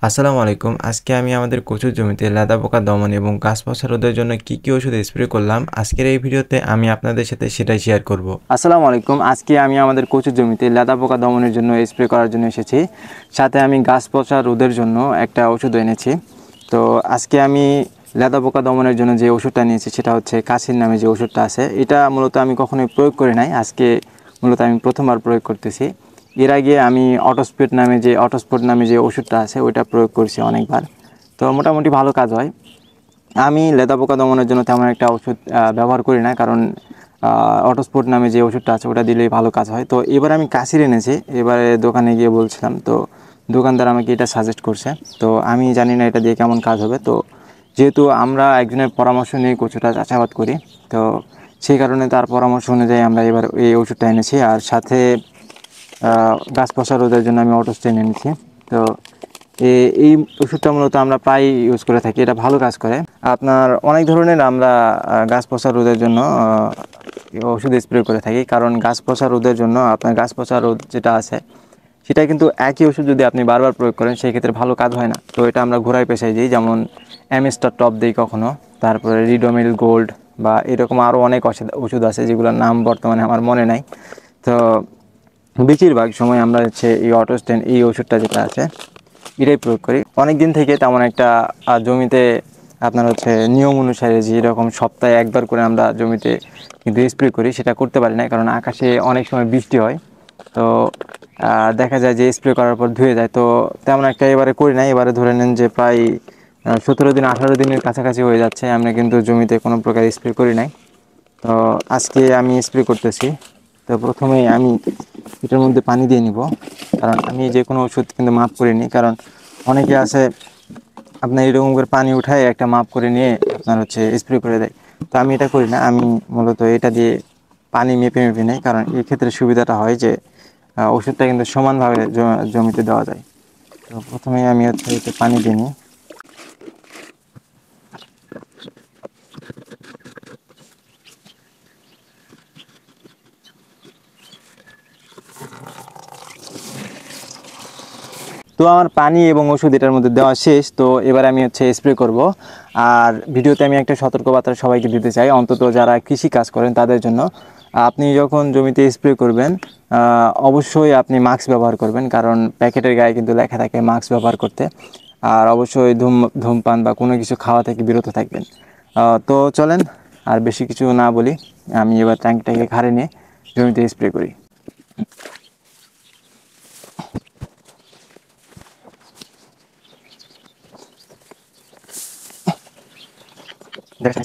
আসসালামু আলাইকুম। আজকে আমি আমাদের কচুর জমিতে লেদা পোকা দমন এবং গাছ পচা রোধের জন্য কি ওষুধ স্প্রে করলাম, আজকের এই ভিডিওতে আমি আপনাদের সাথে সেটাই শেয়ার করব। আসসালামু আলাইকুম। আজকে আমি আমাদের কচুর জমিতে লেদা পোকা দমনের জন্য স্প্রে করার জন্য এসেছি। সাথে আমি গাছ পচা রোধের জন্য একটা ওষুধ এনেছি। তো আজকে আমি লেদা পোকা দমনের জন্য যে ওষুধটা নিয়েছি সেটা হচ্ছে কাসির নামে যে ওষুধটা আছে। এটা মূলত আমি কখনোই প্রয়োগ করি নাই, আজকে মূলত আমি প্রথমবার প্রয়োগ করতেছি। এর আগে আমি অটোস্পট নামে যে ওষুধটা আছে ওইটা প্রয়োগ করছি অনেকবার। তো মোটামুটি ভালো কাজ হয়। আমি লেদা পোকা দমনের জন্য তেমন একটা ওষুধ ব্যবহার করি না, কারণ অটোস্পট নামে যে ওষুধটা আছে ওটা দিলেই ভালো কাজ হয়। তো এবার আমি কাশির এনেছি, এবারে দোকানে গিয়ে বলছিলাম, তো দোকানদার আমাকে এটা সাজেস্ট করছে। তো আমি জানি না এটা দিয়ে কেমন কাজ হবে। তো যেহেতু আমরা একজনের পরামর্শ নিয়ে কচুটা চাষাবাদ করি, তো সেই কারণে তার পরামর্শ অনুযায়ী আমরা এবার এই ওষুধটা এনেছি। আর সাথে গাছ পচা রোধের জন্য আমি অটোস্টেন এনেছি। তো এই ওষুধটা মূলত আমরা প্রায় ইউজ করে থাকি, এটা ভালো কাজ করে। আপনার অনেক ধরনের আমরা গাছ পচা রোধের জন্য ওষুধ স্প্রে করে থাকি, কারণ গাছ পচা রোধের জন্য আপনার গাছ পচা রোধ যেটা আছে সেটা কিন্তু একই ওষুধ যদি আপনি বারবার প্রয়োগ করেন সেই ক্ষেত্রে ভালো কাজ হয় না। তো এটা আমরা ঘোরায় পেশায় দিই, যেমন অ্যামিস্টার টপ দিই কখনো, তারপরে রিডোমিল গোল্ড বা এরকম আরও অনেক ওষুধ আছে যেগুলোর নাম বর্তমানে আমার মনে নাই। তো বেশিরভাগ সময় আমরা হচ্ছে এই অটোস্টেন এই ওষুধটা যেটা আছে এটাই প্রয়োগ করি। অনেক দিন থেকে তেমন একটা জমিতে আপনার হচ্ছে নিয়ম অনুসারে যেরকম সপ্তাহে একবার করে আমরা জমিতে কিন্তু স্প্রে করি সেটা করতে পারি না, কারণ আকাশে অনেক সময় বৃষ্টি হয়। তো দেখা যায় যে স্প্রে করার পর ধুয়ে যায়। তো তেমন একটা এবারে করি না। এবারে ধরে নেন যে প্রায় 17 দিন 18 দিনের কাছাকাছি হয়ে যাচ্ছে আমরা কিন্তু জমিতে কোনো প্রকার স্প্রে করি নাই। তো আজকে আমি স্প্রে করতেছি। তো প্রথমেই আমি এটার মধ্যে পানি দিয়ে নিব, কারণ আমি যে কোনো ওষুধ কিন্তু মাপ করে নিই। কারণ অনেকে আছে আপনার এরকম করে পানি উঠায় একটা মাপ করে নিয়ে আপনার হচ্ছে স্প্রে করে দেয়। তো আমি এটা করি না, আমি মূলত এটা দিয়ে পানি মেপে মেপে নেই, কারণ এই ক্ষেত্রে সুবিধাটা হয় যে ওষুধটা কিন্তু সমানভাবে জমিতে দেওয়া যায়। তো প্রথমেই আমি হচ্ছে এতে পানি দিয়ে নিই। তো আমার পানি এবং ওষুধ এটার মধ্যে দেওয়া শেষ। তো এবার আমি হচ্ছে স্প্রে করব। আর ভিডিওতে আমি একটা সতর্কবার্তা সবাইকে দিতে চাই, অন্তত যারা কৃষি কাজ করেন তাদের জন্য। আপনি যখন জমিতে স্প্রে করবেন অবশ্যই আপনি মাস্ক ব্যবহার করবেন, কারণ প্যাকেটের গায়ে কিন্তু লেখা থাকে মাস্ক ব্যবহার করতে। আর অবশ্যই ধূমপান বা কোনো কিছু খাওয়া থেকে বিরত থাকবেন। তো চলেন আর বেশি কিছু না বলি, আমি এবার ট্যাঙ্কটাকে ঘাড়ে নিয়ে জমিতে স্প্রে করি। দেখা